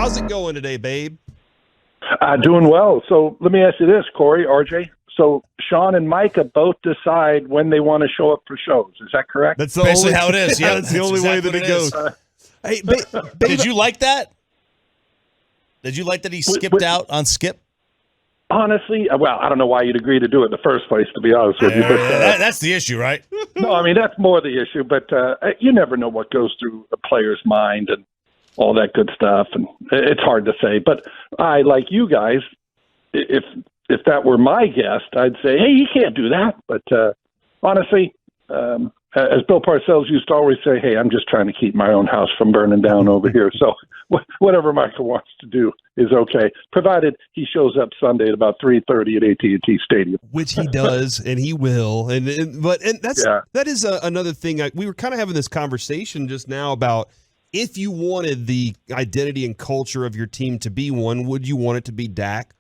How's it going today, babe? Doing well. So let me ask you this, Corey, RJ. So Shan and Micah both decide when they want to show up for shows. Is that correct? That's basically how it is. Yeah, that's the only way that it goes. Hey, did you like that? Did you like that he skipped out on Skip? Honestly, well, I don't know why you'd agree to do it in the first place, to be honest with you. But, that's the issue, right? No, I mean, that's more the issue. But you never know what goes through a player's mind and all that good stuff. And it's hard to say. But I, like you guys, if that were my guest, I'd say, hey, you can't do that. But honestly, as Bill Parcells used to always say, hey, I'm just trying to keep my own house from burning down over here. So whatever Michael wants to do is okay, provided he shows up Sunday at about 3:30 at AT&T Stadium. Which he does, and he will. That is another thing. We were kind of having this conversation just now about if you wanted the identity and culture of your team to be one, would you want it to be Dak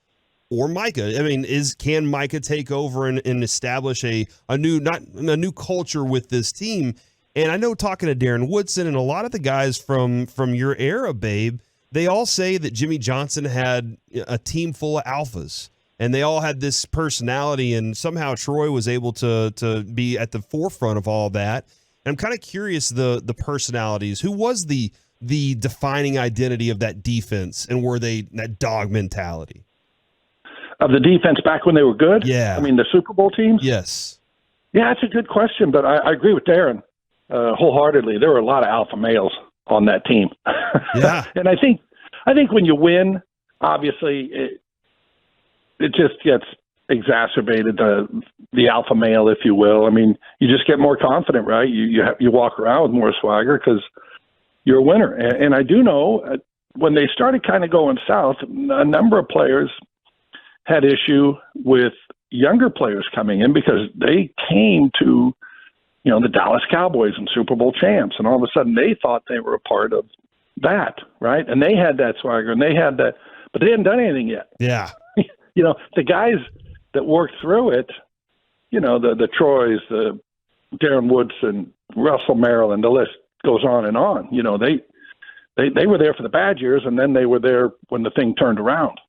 or Micah? I mean, can Micah take over and establish a new culture with this team? And I know talking to Darren Woodson and a lot of the guys from your era, babe, they all say that Jimmy Johnson had a team full of alphas, and they all had this personality, and somehow Troy was able to be at the forefront of all that. And I'm kind of curious the personalities. Who was the defining identity of that defense, and were they that dog mentality? Of the defense back when they were good? Yeah. I mean, the Super Bowl teams? Yes. Yeah, that's a good question, but I agree with Darren wholeheartedly. There were a lot of alpha males on that team. Yeah. And I think when you win, obviously, it just gets exacerbated, the alpha male, if you will. I mean, you just get more confident, right? You walk around with more swagger because you're a winner. And I do know when they started kind of going south, a number of players had issue with younger players coming in because they came to, the Dallas Cowboys and Super Bowl champs, and all of a sudden they thought they were a part of that, right? And they had that swagger, and they had that, but they hadn't done anything yet. Yeah. The guys that worked through it, the Troys, the Darren Woodson, Russell Maryland, the list goes on and on. They were there for the bad years, and then they were there when the thing turned around.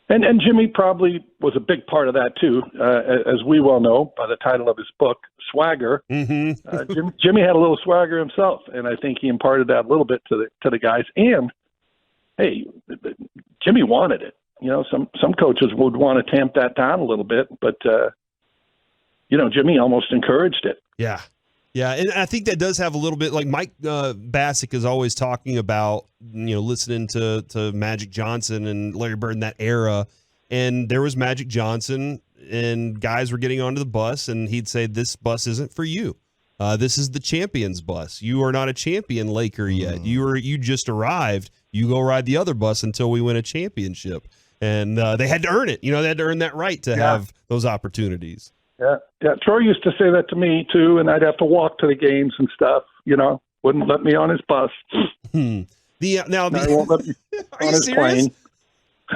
And Jimmy probably was a big part of that too, as we well know by the title of his book, Swagger. Mm-hmm. Jimmy had a little swagger himself, and I think he imparted that a little bit to the guys. And hey, Jimmy wanted it. Some coaches would want to tamp that down a little bit, but Jimmy almost encouraged it. Yeah. Yeah, and I think that does have a little bit, like Mike Bassick is always talking about, listening to Magic Johnson and Larry Bird in that era, and there was Magic Johnson, and guys were getting onto the bus, and he'd say, this bus isn't for you. This is the champion's bus. You are not a champion Laker yet. You just arrived. You go ride the other bus until we win a championship. And they had to earn it. They had to earn that right to have those opportunities. Yeah. Troy used to say that to me too, and I'd have to walk to the games and stuff. Wouldn't let me on his bus. He won't let me on his plane.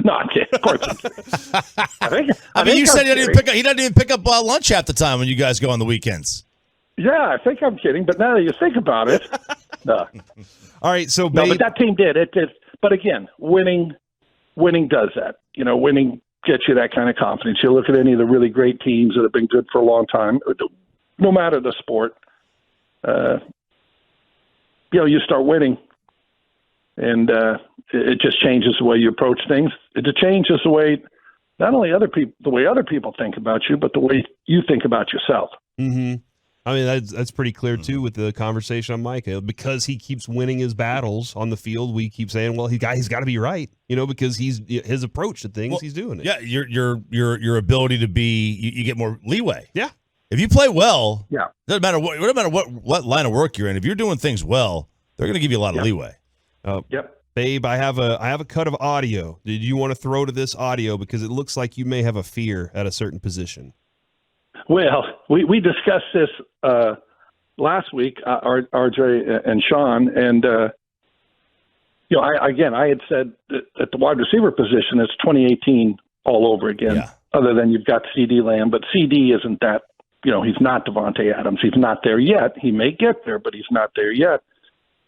No, I'm kidding. Of course. I mean, you said he doesn't even pick up lunch half the time when you guys go on the weekends. Yeah, I think I'm kidding, but now that you think about it, no. All right, so but that team did it. But again, winning does that. Winning gets you that kind of confidence. You look at any of the really great teams that have been good for a long time, no matter the sport, you start winning, and it just changes the way you approach things. It changes the way, not only the way other people think about you, but the way you think about yourself. Mm-hmm. I mean, that's pretty clear, too, with the conversation on Micah. Because he keeps winning his battles on the field, we keep saying, well, he's got to be right, because his approach to things, he's doing it. Yeah, your ability to be, you get more leeway. Yeah. If you play well, doesn't matter what line of work you're in, if you're doing things well, they're going to give you a lot of leeway. Yep. Babe, I have a cut of audio. Did you want to throw to this audio? Because it looks like you may have a fear at a certain position. Well, we discussed this last week, RJ and Shan, and I had said that at the wide receiver position, it's 2018 all over again. Yeah. Other than you've got CD Lamb, but CD isn't that. He's not Devontae Adams. He's not there yet. He may get there, but he's not there yet.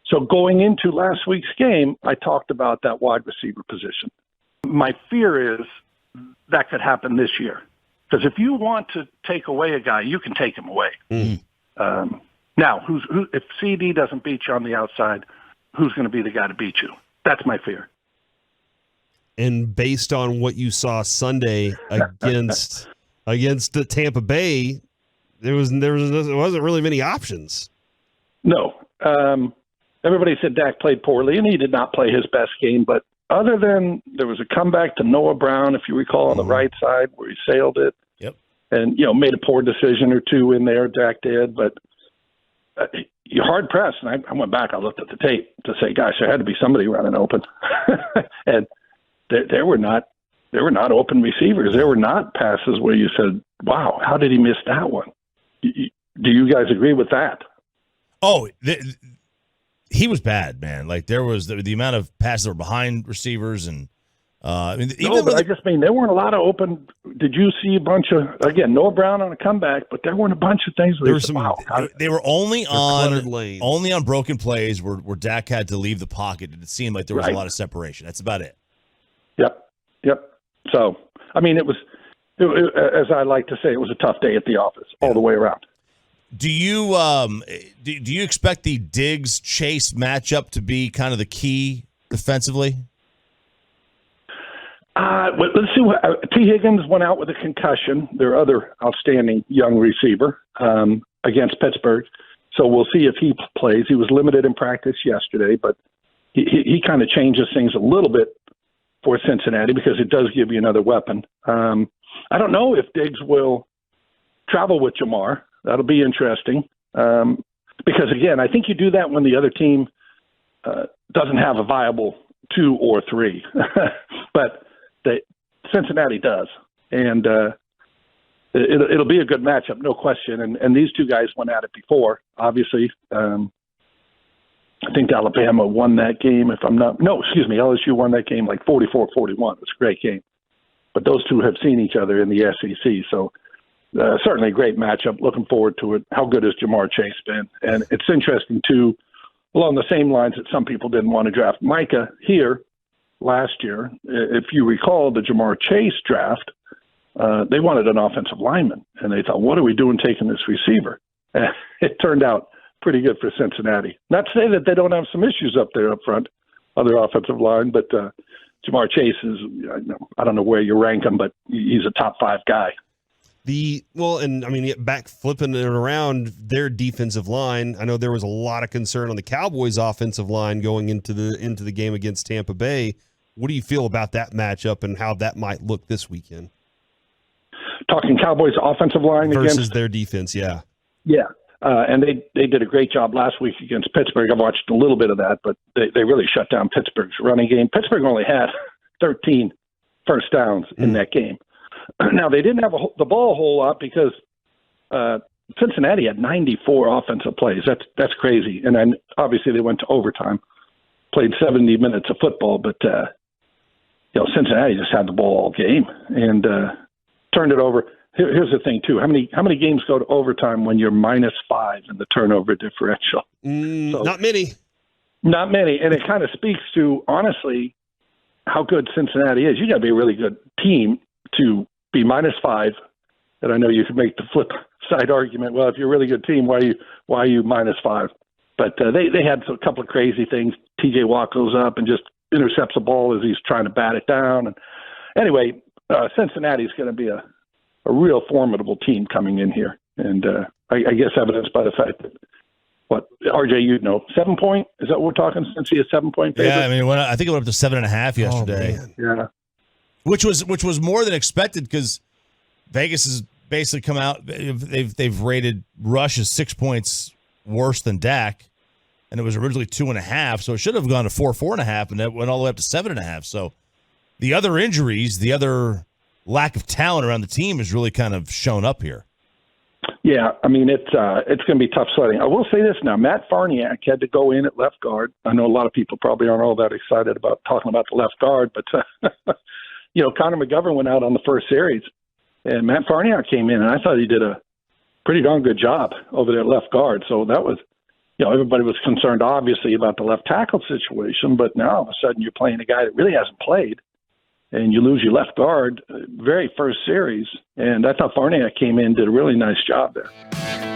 So going into last week's game, I talked about that wide receiver position. My fear is that could happen this year. Because if you want to take away a guy, you can take him away. Now, if CD doesn't beat you on the outside, who's going to be the guy to beat you? That's my fear. And based on what you saw Sunday against the Tampa Bay, there wasn't really many options. No. Everybody said Dak played poorly, and he did not play his best game. But other than there was a comeback to Noah Brown, if you recall, on the right side where he sailed it. Yep. And, made a poor decision or two in there, Dak did. But you're hard-pressed. And I went back, I looked at the tape to say, gosh, there had to be somebody running open. And there were not open receivers. There were not passes where you said, wow, how did he miss that one? Do you guys agree with that? Oh, he was bad, man. Like there was the amount of passes that were behind receivers, and I just mean there weren't a lot of open. Did you see a bunch of Noah Brown on a comeback, but there weren't a bunch of things. There were some. Wow, they were only on broken plays where Dak had to leave the pocket, and it seemed like there was a lot of separation. That's about it. Yep. So I mean, it was as I like to say, it was a tough day at the office all the way around. Do you expect the Diggs Chase matchup to be kind of the key defensively? Let's see. T. Higgins went out with a concussion, their other outstanding young receiver, against Pittsburgh. So we'll see if he plays. He was limited in practice yesterday, but he kind of changes things a little bit for Cincinnati because it does give you another weapon. I don't know if Diggs will travel with Jamar. That'll be interesting because, again, I think you do that when the other team doesn't have a viable 2 or 3. But Cincinnati does. And it'll be a good matchup, no question. And these two guys went at it before, obviously. I think Alabama won that game. LSU won that game like 44-41. It was a great game. But those two have seen each other in the SEC, so certainly a great matchup. Looking forward to it. How good has Jamar Chase been? And it's interesting, too, along the same lines that some people didn't want to draft Micah here last year. If you recall the Jamar Chase draft, they wanted an offensive lineman, and they thought, what are we doing taking this receiver? And it turned out pretty good for Cincinnati. Not to say that they don't have some issues up there up front, other offensive line, but Jamar Chase is, I don't know where you rank him, but he's a top 5 guy. Back flipping it around, their defensive line, I know there was a lot of concern on the Cowboys' offensive line going into the game against Tampa Bay. What do you feel about that matchup and how that might look this weekend? Talking Cowboys' offensive line versus their defense, yeah. And they did a great job last week against Pittsburgh. I've watched a little bit of that, but they really shut down Pittsburgh's running game. Pittsburgh only had 13 first downs in that game. Now, they didn't have the ball a whole lot because Cincinnati had 94 offensive plays. That's crazy. And then, obviously, they went to overtime, played 70 minutes of football, but Cincinnati just had the ball all game and turned it over. Here's the thing, too. How many games go to overtime when you're -5 in the turnover differential? Not many. Not many. And it kind of speaks to, honestly, how good Cincinnati is. You got to be a really good team to be -5. And I know you could make the flip side argument. Well, if you're a really good team, why are you -5? But they had a couple of crazy things. TJ Watt goes up and just intercepts a ball as he's trying to bat it down. And anyway, Cincinnati's going to be a real formidable team coming in here. And I guess evidenced by the fact that, RJ, 7-point? Is that what we're talking? Since he is 7-point favorite? Yeah, I think it went up to 7.5 yesterday. Yeah. Which was more than expected because Vegas has basically come out. They've rated Rush as 6 points worse than Dak, and it was originally 2.5, so it should have gone to 4.5, and it went all the way up to 7.5. So the other injuries, the other lack of talent around the team has really kind of shown up here. Yeah, it's going to be tough sledding. I will say this now. Matt Farniak had to go in at left guard. I know a lot of people probably aren't all that excited about talking about the left guard, but Connor McGovern went out on the first series, and Matt Farniak came in, and I thought he did a pretty darn good job over there at left guard. So that was, everybody was concerned, obviously, about the left tackle situation, but now all of a sudden you're playing a guy that really hasn't played, and you lose your left guard very first series. And I thought Farniak came in, did a really nice job there.